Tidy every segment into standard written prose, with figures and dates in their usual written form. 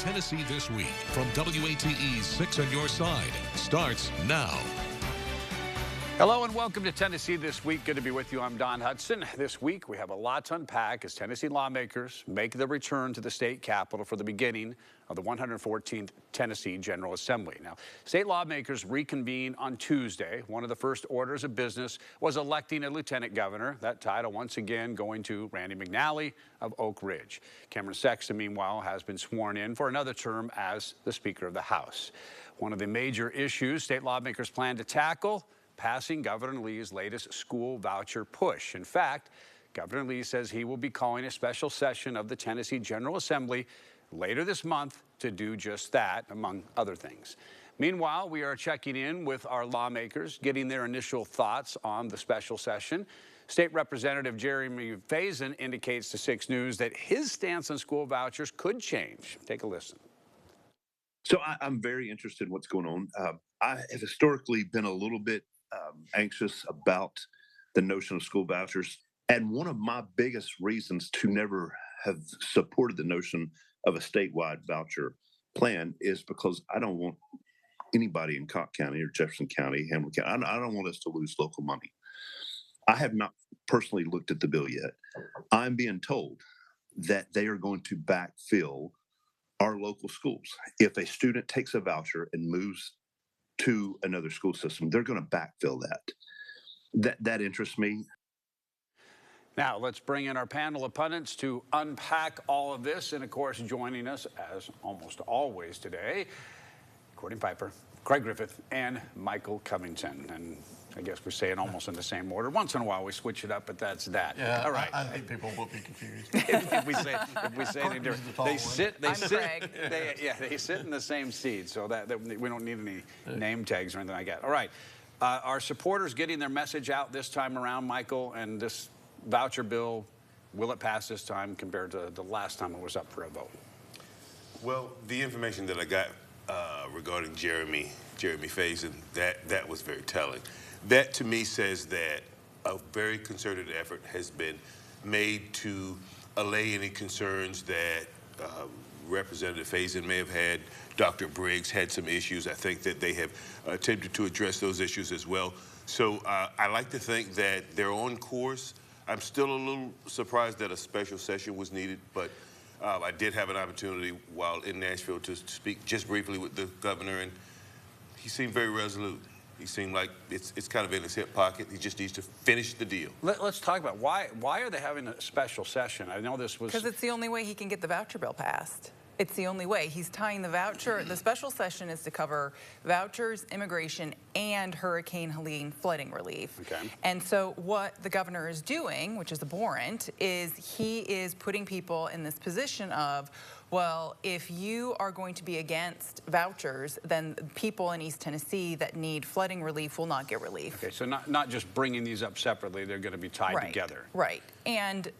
Tennessee This Week from WATE's 6 on Your Side starts now. Hello and welcome to Tennessee This Week. Good to be with you. I'm Don Hudson. This week we have a lot to unpack as Tennessee lawmakers make their return to the state capitol for the beginning of the 114th Tennessee General Assembly. Now, state lawmakers reconvene on Tuesday. One of the first orders of business was electing a lieutenant governor. That title once again going to Randy McNally of Oak Ridge. Cameron Sexton, meanwhile, has been sworn in for another term as the Speaker of the House. One of the major issues state lawmakers plan to tackle: passing Governor Lee's latest school voucher push. In fact, Governor Lee says he will be calling a special session of the Tennessee General Assembly later this month to do just that, among other things. Meanwhile, we are checking in with our lawmakers, getting their initial thoughts on the special session. State Representative Jeremy Faison indicates to 6 News that his stance on school vouchers could change. Take a listen. So I'm very interested in what's going on. I have historically been a little bit anxious about the notion of school vouchers. And one of my biggest reasons to never have supported the notion of a statewide voucher plan is because I don't want anybody in Cocke County or Jefferson County, Hamilton County, I don't want us to lose local money. I have not personally looked at the bill yet. I'm being told that they are going to backfill our local schools. If a student takes a voucher and moves to another school system, they're going to backfill that. That interests me. Now, let's bring in our panel of pundits to unpack all of this. And, of course, joining us, as almost always today, Courtney Piper, Craig Griffith, and Michael Covington. And I guess we say it almost in the same order. Once in a while, we switch it up, but that's that. Yeah, all right. I think people will be confused. if we say anything different. They sit in the same seat, so that we don't need any name tags or anything like that. All right. Are supporters getting their message out this time around, Michael? And this voucher bill, will it pass this time compared to the last time it was up for a vote? Well, the information that I got regarding Jeremy Faison, that was very telling. That to me says that a very concerted effort has been made to allay any concerns that Representative Faison may have had. Dr. Briggs had some issues. I think that they have attempted to address those issues as well. So I like to think that they're on course. I'm still a little surprised that a special session was needed, but I did have an opportunity while in Nashville to speak just briefly with the governor, and he seemed very resolute. He seemed like it's kind of in his hip pocket. He just needs to finish the deal. Let's talk about why are they having a special session? I know this was... Because it's the only way he can get the voucher bill passed. It's the only way. He's tying the voucher. The special session is to cover vouchers, immigration, and Hurricane Helene flooding relief. Okay. And so what the governor is doing, which is abhorrent, is he is putting people in this position of, well, if you are going to be against vouchers, then people in East Tennessee that need flooding relief will not get relief. Okay, so not just bringing these up separately, they're going to be tied together. Right. And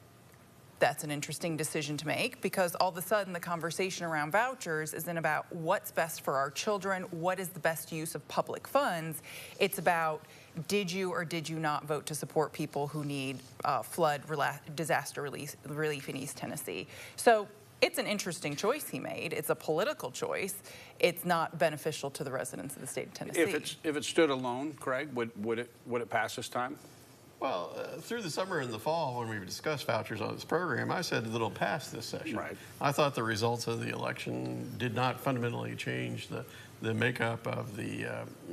that's an interesting decision to make, because all of a sudden the conversation around vouchers isn't about what's best for our children, what is the best use of public funds. It's about, did you or did you not vote to support people who need flood disaster relief in East Tennessee? So it's an interesting choice he made. It's a political choice. It's not beneficial to the residents of the state of Tennessee. If it stood alone, Craig, would it pass this time? Well, through the summer and the fall, when we discussed vouchers on this program, I said that it'll pass this session. Right. I thought the results of the election did not fundamentally change the makeup of the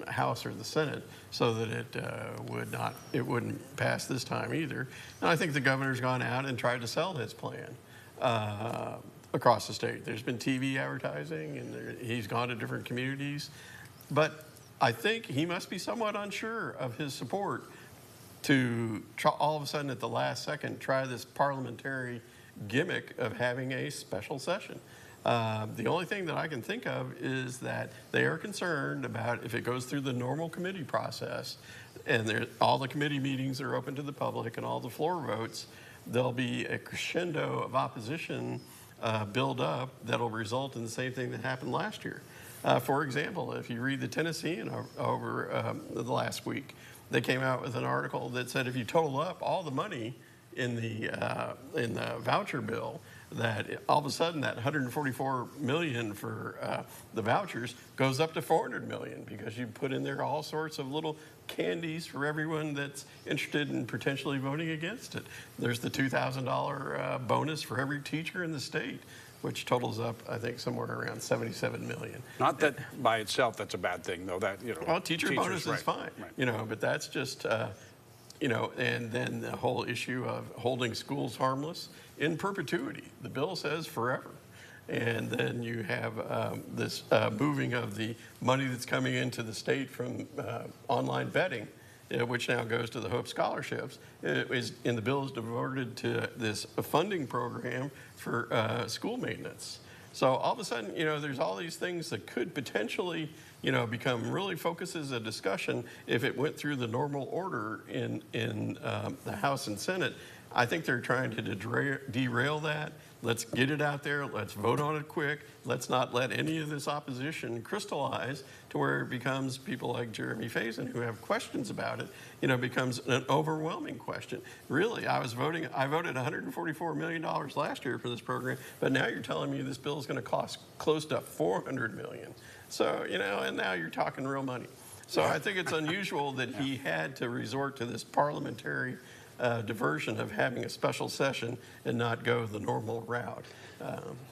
House or the Senate, so that it wouldn't pass this time either. And I think the governor's gone out and tried to sell his plan across the state. There's been TV advertising, and he's gone to different communities, but I think he must be somewhat unsure of his support to try, all of a sudden at the last second, try this parliamentary gimmick of having a special session. The only thing that I can think of is that they are concerned about if it goes through the normal committee process, and all the committee meetings are open to the public and all the floor votes, there'll be a crescendo of opposition build up that'll result in the same thing that happened last year. For example, if you read the Tennessean over the last week, they came out with an article that said if you total up all the money in the voucher bill, that all of a sudden that 144 million for the vouchers goes up to 400 million because you put in there all sorts of little candies for everyone that's interested in potentially voting against it. There's the $2,000 bonus for every teacher in the state, which totals up, I think, somewhere around 77 million. Not that by itself that's a bad thing, though. That, you know, well, teacher bonus is fine, right. you know, but that's just, you know, and then the whole issue of holding schools harmless in perpetuity. The bill says forever. And then you have this moving of the money that's coming into the state from online vetting, which now goes to the Hope Scholarships, in the bill is devoted to this funding program for school maintenance. So all of a sudden, you know, there's all these things that could potentially, you know, become really focuses of discussion if it went through the normal order in the House and Senate. I think they're trying to derail that. Let's get it out there. Let's vote on it quick. Let's not let any of this opposition crystallize to where it becomes people like Jeremy Faison who have questions about it, you know, becomes an overwhelming question. Really, I voted $144 million last year for this program, but now you're telling me this bill is going to cost close to $400 million. So, you know, and now you're talking real money. So I think it's unusual that he had to resort to this parliamentary diversion of having a special session and not go the normal route.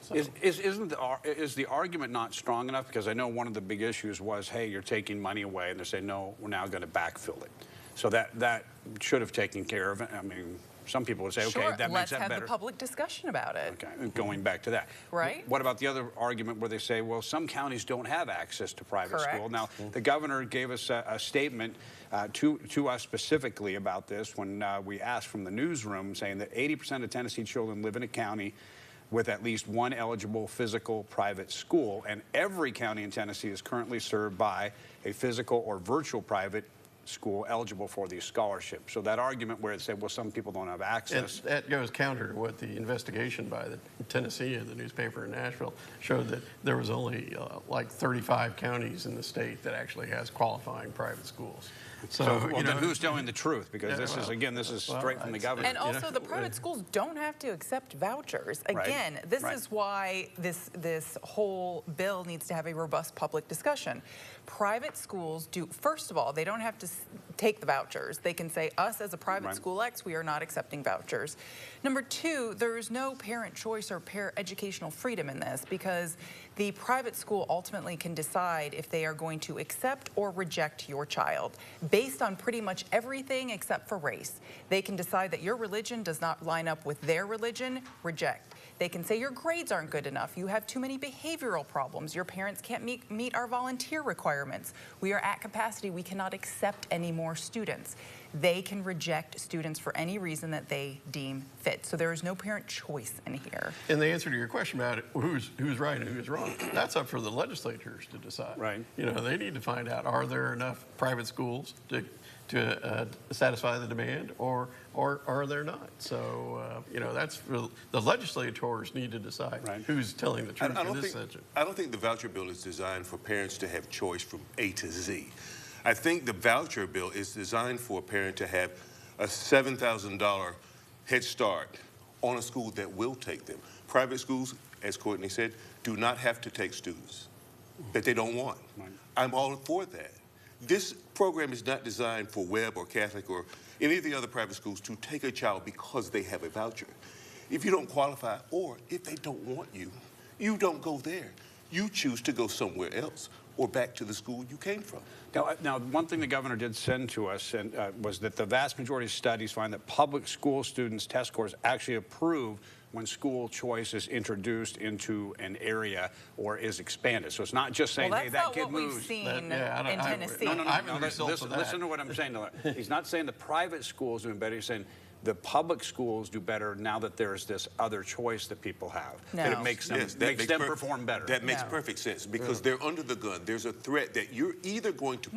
So. Is the argument not strong enough? Because I know one of the big issues was, hey, you're taking money away, and they say, no, we're now going to backfill it. So that should have taken care of it. I mean, some people would say, okay, sure, that makes that better. Let's have the public discussion about it. Okay, going back to that. Right. What about the other argument where they say, well, some counties don't have access to private Correct. school? Now, the governor gave us a statement to us specifically about this when we asked from the newsroom, saying that 80% of Tennessee children live in a county with at least one eligible physical private school, and every county in Tennessee is currently served by a physical or virtual private school eligible for these scholarships. So that argument where it said, well, some people don't have access. And that goes counter to what the investigation by the Tennessee, the newspaper in Nashville, showed that there was only like 35 counties in the state that actually has qualifying private schools. So well, you know, then who's telling the truth? Because this is, again, this is straight from the governor. And also, the private schools don't have to accept vouchers. Again, this is why this whole bill needs to have a robust public discussion. Private schools do, first of all, they don't have to take the vouchers. They can say, us as a private school X, we are not accepting vouchers. Number two, there is no parent choice or educational freedom in this, because the private school ultimately can decide if they are going to accept or reject your child based on pretty much everything except for race. They can decide that your religion does not line up with their religion, reject. They can say your grades aren't good enough, you have too many behavioral problems, your parents can't meet our volunteer requirements, we are at capacity, we cannot accept any more students. They can reject students for any reason that they deem fit. So there is no parent choice in here. And the answer to your question about it, who's right and who's wrong, that's up for the legislatures to decide. Right. You know, they need to find out, are there enough private schools to satisfy the demand, or are there not? So, you know, that's the legislators need to decide who's telling the truth in this section. I don't think the voucher bill is designed for parents to have choice from A to Z. I think the voucher bill is designed for a parent to have a $7,000 head start on a school that will take them. Private schools, as Courtney said, do not have to take students that they don't want. I'm all for that. This program is not designed for Webb or Catholic or any of the other private schools to take a child because they have a voucher. If you don't qualify, or if they don't want you, you don't go there. You choose to go somewhere else or back to the school you came from. Now, one thing the governor did send to us was that the vast majority of studies find that public school students' test scores actually improve when school choice is introduced into an area or is expanded. So it's not just saying, hey, that kid moves. We've seen in Tennessee. No, listen to what I'm saying. He's not saying the private schools doing better. He's saying the public schools do better now that there's this other choice that people have. No. That it makes them, perform better. That makes perfect sense, because they're under the gun. There's a threat that you're either going to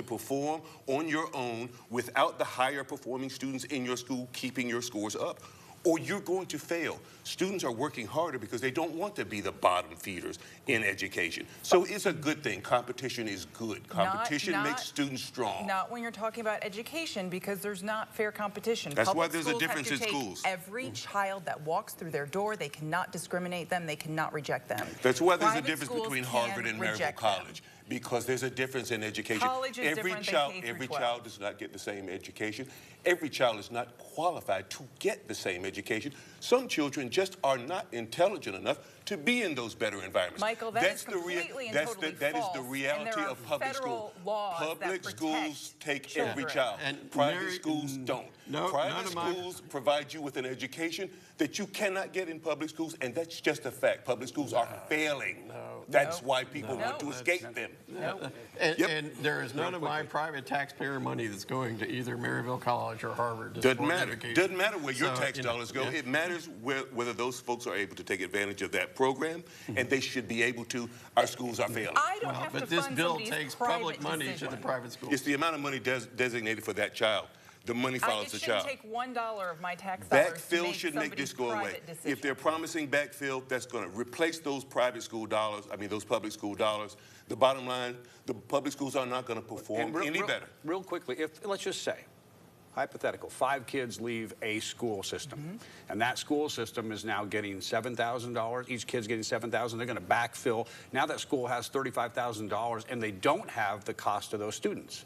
perform on your own without the higher performing students in your school keeping your scores up, or you're going to fail. Students are working harder because they don't want to be the bottom feeders in education. So it's a good thing. Competition is good. Competition makes students strong. Not when you're talking about education, because there's not fair competition. That's Public why there's a schools difference have to in take schools. Every child that walks through their door, they cannot discriminate them, they cannot reject them. That's why there's a Private difference schools between can Harvard and Maryville reject College. them. Because there's a difference in education. College is every different than child, K through every 12. child does not get the same education. Every child is not qualified to get the same education. Some children just are not intelligent enough to be in those better environments. Michael, that's completely and totally that is the false, reality and there are of public federal schools. laws that Public protect schools take children. every child. And Private schools don't. No, Private schools provide you with an education that you cannot get in public schools, and that's just a fact. Public schools are failing. That's why people want to escape them. And there is none of my private taxpayer money that's going to either Maryville College or Harvard to Doesn't support matter. education. Doesn't matter where your So, tax dollars go. It matters whether those folks are able to take advantage of that program, and they should be able to. Our schools are failing. I don't have But to this fund bill somebody's takes private public money to decision. the private schools. It's the amount of money designated for that child. The money follows It the shouldn't child. take $1 of my tax dollars to Backfill make should make this somebody's go away. private decision. If they're promising backfill, that's going to replace those private school dollars. I mean, those public school dollars. The bottom line, the public schools are not going to perform any better. Real quickly, if let's just say, hypothetical, 5 kids leave a school system, and that school system is now getting $7,000. Each kid's getting $7,000. They're going to backfill. Now that school has $35,000, and they don't have the cost of those students.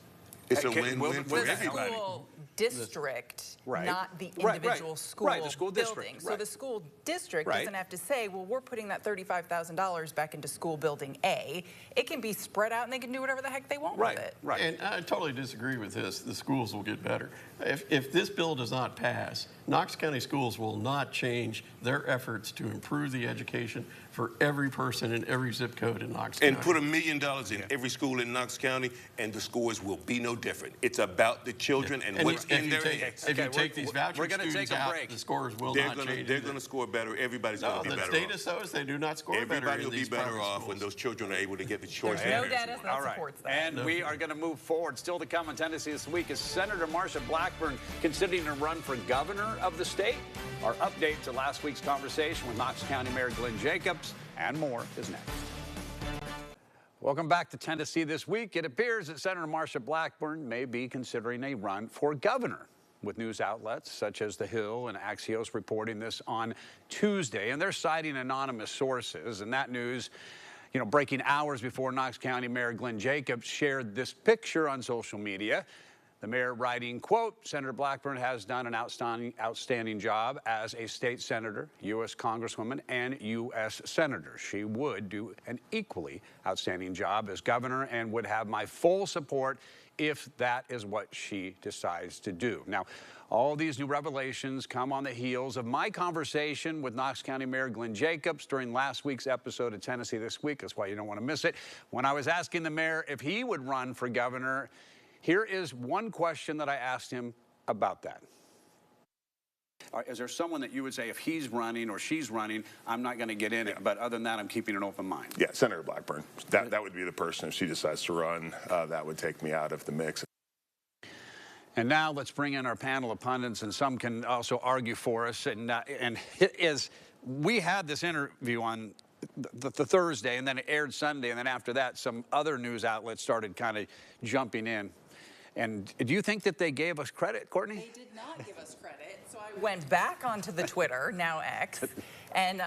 It's a win-win for The everybody. school district, Right. not the Right, individual right. school Right, the school district, building. So right. the school district Right. doesn't have to say, well, we're putting that $35,000 back into school building A. It can be spread out, and they can do whatever the heck they want Right, with it. right. And I totally disagree with this. The schools will get better. If this bill does not pass, Knox County schools will not change their efforts to improve the education for every person in every zip code in Knox County. And put $1 million in every school in Knox County, and the scores will be no different. It's about the children and what's in their heads. If you Okay, take these voucher we're gonna students take a out, break. the scores will They're not change. going to score better. Everybody's going No, to be the better data off. shows they do not score better Everybody in will be these better private off schools. when those children are able to get the choice. There's no they data want. that All right, supports that. and we are going to move forward. Still to come on Tennessee This Week is Senator Marsha Blackburn considering to run for governor of the state. Our update to last week's conversation with Knox County Mayor Glenn Jacobs and more is next. Welcome back to Tennessee This Week. It appears that Senator Marsha Blackburn may be considering a run for governor, with news outlets such as The Hill and Axios reporting this on Tuesday. And they're citing anonymous sources. And that news, breaking hours before Knox County Mayor Glenn Jacobs shared this picture on social media. The mayor writing, quote, Senator Blackburn has done an outstanding job as a state senator, U.S. Congresswoman, and U.S. senator. She would do an equally outstanding job as governor and would have my full support if that is what she decides to do. Now, all these new revelations come on the heels of my conversation with Knox County Mayor Glenn Jacobs during last week's episode of Tennessee This Week. That's why you don't want to miss it. When I was asking the mayor if he would run for governor, here is one question that I asked him about that. Is there someone that you would say if he's running or she's running, I'm not going to get in it, but other than that, I'm keeping an open mind? Yeah, Senator Blackburn. That would be the person if she decides to run. That would take me out of the mix. And now let's bring in our panel of pundits, and some can also argue for us. And we had this interview on the Thursday, and then it aired Sunday, and then after that, some other news outlets started kind of jumping in. And do you think that they gave us credit, Courtney? They did not give us credit, so I went back onto the Twitter, now X, and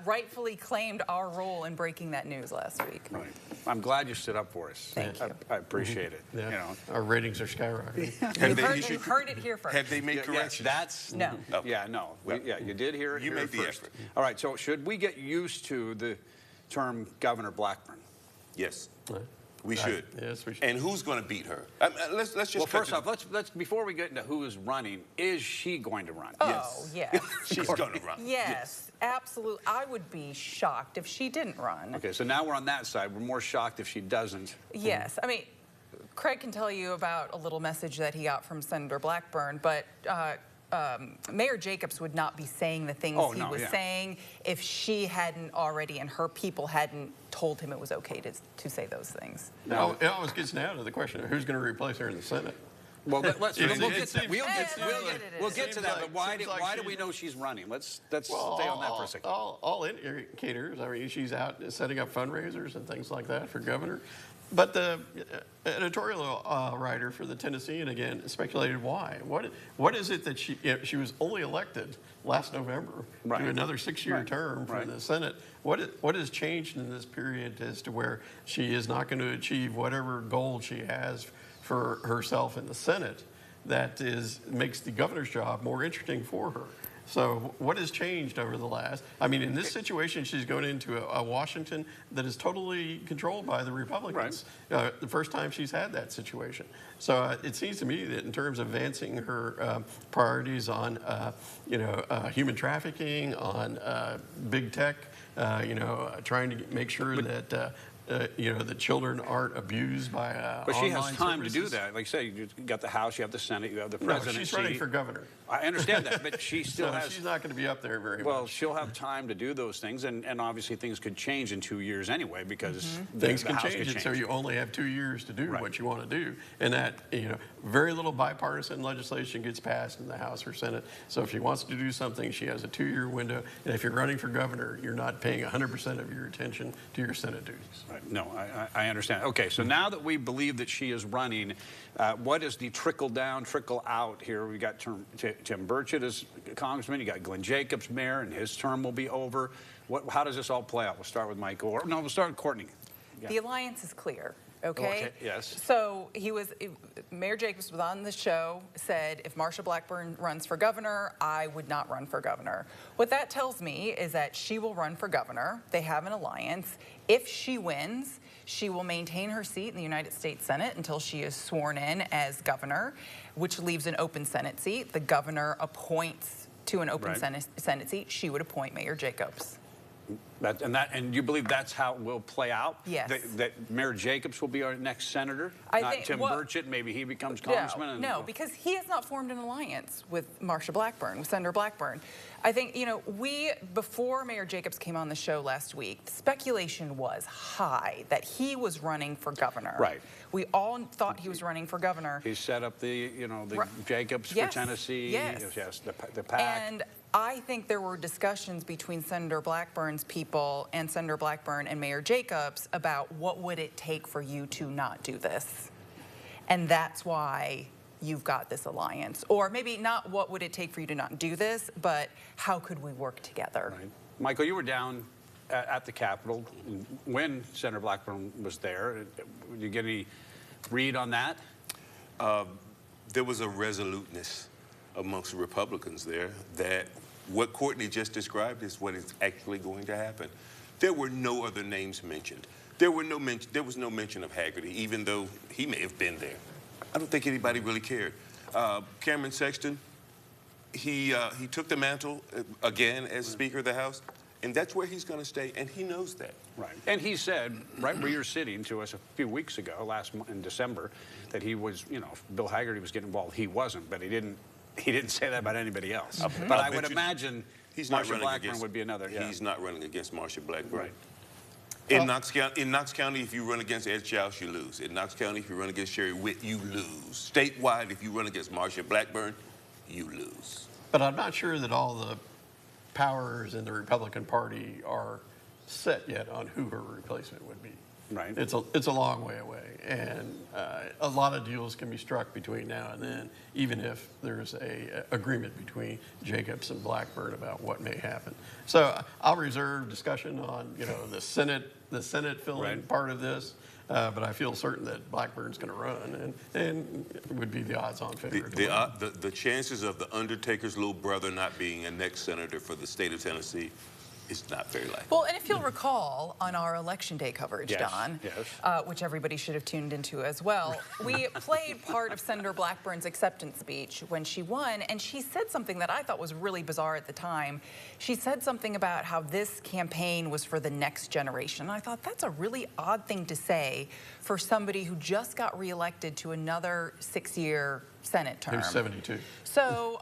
rightfully claimed our role in breaking that news last week. Right. I'm glad you stood up for us. Thank you. I appreciate it. Yeah. Our ratings are skyrocketing. You heard it here first. Have they made corrections? No. Yeah, no. You did hear it You here made the first. effort. All right, so should we get used to the term Governor Blackburn? Yes. We should. Yes, we should. And who's going to beat her? Let's just. Well, first off, let's before we get into who is running, is she going to run? Oh, yes. She's going to run. Yes, absolutely. I would be shocked if she didn't run. Okay, so now we're on that side. We're more shocked if she doesn't. Yes, I mean, Craig can tell you about a little message that he got from Senator Blackburn, but Mayor Jacobs would not be saying the things he was saying if she hadn't already and her people hadn't told him it was okay to say those things. Now, it always gets down to the question of who's going to replace her in the Senate. Well, let's It- we'll it get seems- we'll it get seems we'll like- get, we'll get to seems that. like- But why seems like why do she's- we know she's running? Let's Well, stay on that for a second. all indicators. I mean, she's out setting up fundraisers and things like that for governor. But the editorial writer for the Tennessean again speculated why. What is it that she was only elected last November Right. to another 6-year Right. term for Right. the Senate? What has changed in this period as to where she is not going to achieve whatever goal she has for herself in the Senate that makes the governor's job more interesting for her? So what has changed over the last, I mean, in this situation, she's going into a Washington that is totally controlled by the Republicans. The first time she's had that situation. So it seems to me that in terms of advancing her priorities on, human trafficking, on big tech, trying to make sure that, the children aren't abused by But she has online time to do services. that. Like I say, you got the House, you have the Senate, you have the No, presidency. she's running for governor. I understand that, but she still So has. she's not going to be up there very Well, much. she'll have time to do those things, and obviously things could change in 2 years anyway because Things the can House change, could and so you only have 2 years to do Right. what you want to do. And that, very little bipartisan legislation gets passed in the House or Senate. So if she wants to do something, she has a 2-year window. And if you're running for governor, you're not paying 100% of your attention to your Senate duties. Right. No, I understand. Okay, so now that we believe that she is running, what is the trickle down, trickle out here? We got Tim Burchett as congressman. You got Glenn Jacobs, mayor, and his term will be over. How does this all play out? We'll start with Michael. We'll start with Courtney. Yeah. The alliance is clear. Okay? Okay, yes. So Mayor Jacobs was on the show, said if Marsha Blackburn runs for governor, I would not run for governor. What that tells me is that she will run for governor. They have an alliance. If she wins, she will maintain her seat in the United States Senate until she is sworn in as governor, which leaves an open Senate seat. The governor appoints to an open Right. Senate seat. She would appoint Mayor Jacobs. And you believe that's how it will play out? Yes. That Mayor Jacobs will be our next senator? I not think- Tim well, Burchett, maybe he becomes congressman? No, because he has not formed an alliance with Marsha Blackburn, with Senator Blackburn. I think, before Mayor Jacobs came on the show last week, the speculation was high that he was running for governor. Right. We all thought he was running for governor. He set up the Right. Jacobs Yes, for Tennessee. yes. The PAC. And I think there were discussions between Senator Blackburn's people and Senator Blackburn and Mayor Jacobs about what would it take for you to not do this. And that's why you've got this alliance. Or maybe not what would it take for you to not do this, but how could we work together? Right. Michael, you were down at the Capitol when Senator Blackburn was there. Did you get any read on that? There was a resoluteness amongst the Republicans there that what Courtney just described is what is actually going to happen. There were no other names mentioned. There was no mention of Haggerty, even though he may have been there. I don't think anybody really cared. Cameron Sexton, he took the mantle again as Speaker of the House, and that's where he's going to stay, and he knows that. Right. And he said, right where you're sitting to us a few weeks ago, in December, that he was, if Bill Haggerty was getting involved. He wasn't, but he didn't say that about anybody else. But I would imagine Marsha Blackburn would be another. Yeah. He's not running against Marsha Blackburn. Right. In Knox County, if you run against Ed Childs, you lose. In Knox County, if you run against Sherry Witt, you lose. Statewide, if you run against Marsha Blackburn, you lose. But I'm not sure that all the powers in the Republican Party are set yet on who her replacement would be. Right. It's a long way away, and a lot of deals can be struck between now and then, even if there's a agreement between Jacobs and Blackburn about what may happen. So I'll reserve discussion on the Senate filling Right. part of this, but I feel certain that Blackburn's going to run, and would be the odds-on favorite. The chances of the Undertaker's little brother not being a next senator for the state of Tennessee is not very likely. Well, and if you'll recall on our Election Day coverage, Yes, Don, yes. which everybody should have tuned into as well, we played part of Senator Blackburn's acceptance speech when she won, and she said something that I thought was really bizarre at the time. She said something about how this campaign was for the next generation. And I thought that's a really odd thing to say for somebody who just got reelected to another 6-year Senate term. Who's 72. So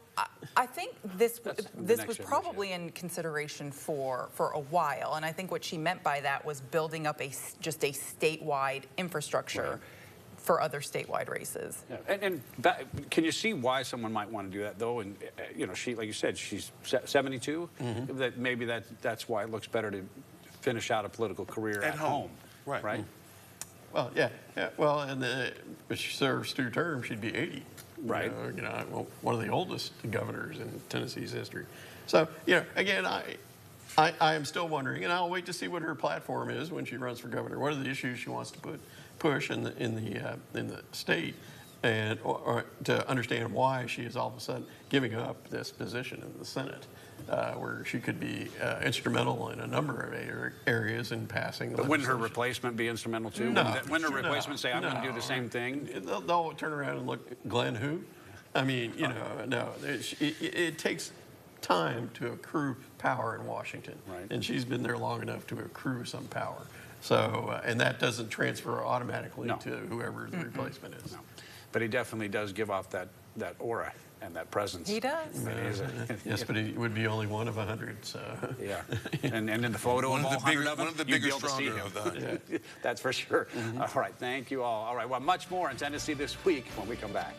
I think this the was next probably in consideration for a while, and I think what she meant by that was building up just a statewide infrastructure for other statewide races. Yeah. And that, can you see why someone might want to do that, though? And, you know, she, like you said, she's 72. That maybe that's why it looks better to finish out a political career at home. Right? Well, yeah. Well, and if she serves 2 terms, she'd be 80. Right. You know, well, one of the oldest governors in Tennessee's history. So, you know, again, I am still wondering, and I'll wait to see what her platform is when she runs for governor. What are the issues she wants to push in the state, and or to understand why she is all of a sudden giving up this position in the Senate, where she could be instrumental in a number of areas in passing. But wouldn't her replacement be instrumental too? No. Wouldn't her replacement say, "I'm going to do the same thing"? They'll turn around and look, Glenn who? I mean, you know, no. It takes time to accrue power in Washington, Right. and she's been there long enough to accrue some power. So, and that doesn't transfer automatically to whoever the replacement is. No. But he definitely does give off that aura and that presence. He does. Yes, but he would be only one of 100. So. Yeah, and in the photo One of of all the bigger- 100 of them, one of the you'd be bigger, able to see stronger him. of the 100. That's for sure. All right, thank you all. All right, well, much more in Tennessee This Week when we come back.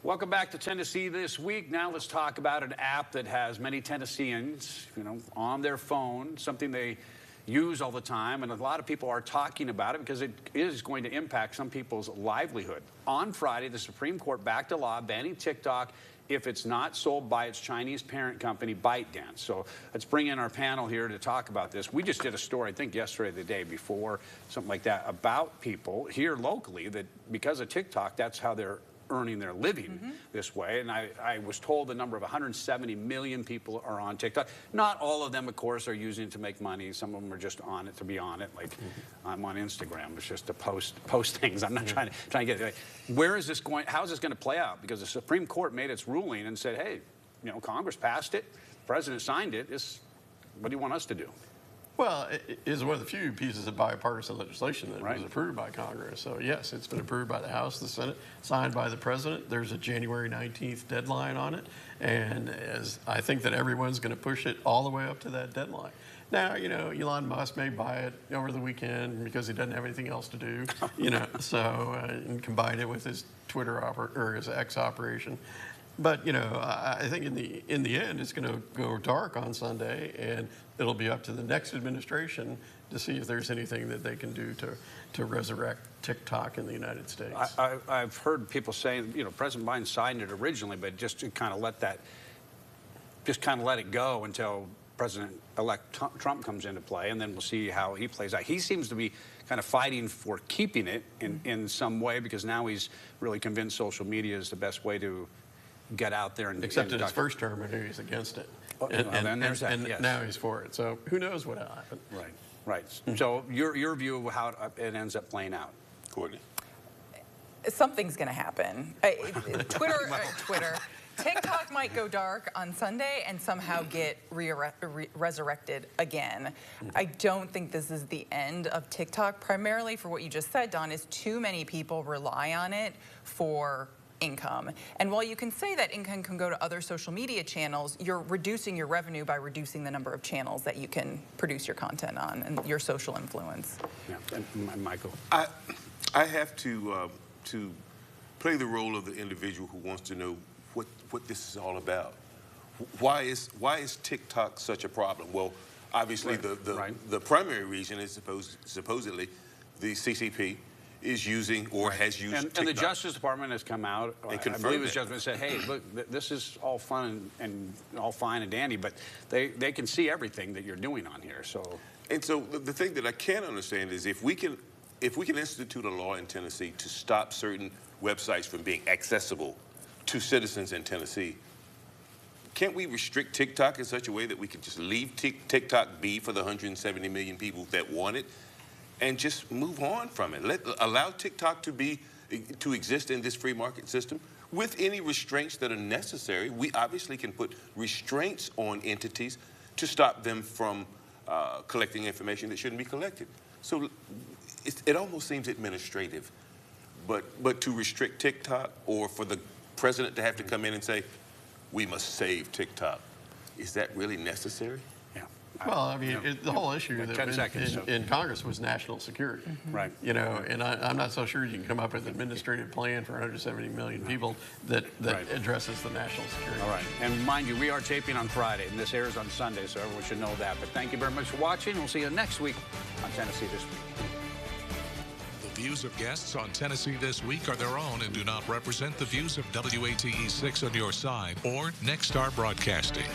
Welcome back to Tennessee This Week. Now let's talk about an app that has many Tennesseans, you know, on their phone, something they use all the time, and a lot of people are talking about it because it is going to impact some people's livelihood. On Friday, the Supreme Court backed a law banning TikTok if it's not sold by its Chinese parent company, ByteDance. So let's bring in our panel here to talk about this. We just did a story, I think yesterday or the day before, something like that, about people here locally that because of TikTok, that's how they're earning their living this way. And I was told the number of 170 million people are on TikTok. Not all of them, of course, are using it to make money. Some of them are just on it to be on it. Like I'm on Instagram. It's just to post things. I'm not trying to get it. Where is this going? How is this going to play out? Because the Supreme Court made its ruling and said, hey, you know, Congress passed it. The president signed it. What do you want us to do? Well, it is one of the few pieces of bipartisan legislation that was approved by Congress. So, yes, it's been approved by the House, the Senate, signed by the President. There's a January 19th deadline on it. And as I think that everyone's going to push it all the way up to that deadline. Now, you know, Elon Musk may buy it over the weekend because he doesn't have anything else to do, you know, so and combine it with his Twitter or his X operation. But, you know, I think in the end, it's going to go dark on Sunday, and it'll be up to the next administration to see if there's anything that they can do to resurrect TikTok in the United States. I've heard people saying, you know, President Biden signed it originally, but just to kind of let it go until President-elect Trump comes into play, and then we'll see how he plays out. He seems to be kind of fighting for keeping it in some way because now he's really convinced social media is the best way to get out there and except in his first term, I knew he's against it, and now he's for it. So who knows what will happen? Right. So your view of how it ends up playing out, Courtney? Something's going to happen. Twitter. TikTok might go dark on Sunday and somehow get resurrected again. I don't think this is the end of TikTok, primarily for what you just said, Don, is too many people rely on it for income. And while you can say that income can go to other social media channels, you're reducing your revenue by reducing the number of channels that you can produce your content on and your social influence. Yeah. And Michael? I have to play the role of the individual who wants to know what this is all about. Why is TikTok such a problem? Well, obviously the primary reason is supposedly the CCP is using or has used TikTok. And the Justice Department has come out, I believe his judgment said, hey, look, this is all fun and all fine and dandy, but they can see everything that you're doing on here. So the thing that I can't understand is if we can institute a law in Tennessee to stop certain websites from being accessible to citizens in Tennessee, can't we restrict TikTok in such a way that we could just leave TikTok be for the 170 million people that want it and just move on from it? Allow TikTok to exist in this free market system with any restraints that are necessary. We obviously can put restraints on entities to stop them from collecting information that shouldn't be collected. So it almost seems administrative. But to restrict TikTok or for the president to have to come in and say, we must save TikTok, is that really necessary? Yeah. Well, I mean, the whole issue got that 10 seconds, so. in Congress was national security. Right. You know, and I'm not so sure you can come up with an administrative plan for 170 million people that Right. addresses the national security. All right. And mind you, we are taping on Friday, and this airs on Sunday, so everyone should know that. But thank you very much for watching. We'll see you next week on Tennessee This Week. The views of guests on Tennessee This Week are their own and do not represent the views of WATE 6 on your side or Nexstar Broadcasting.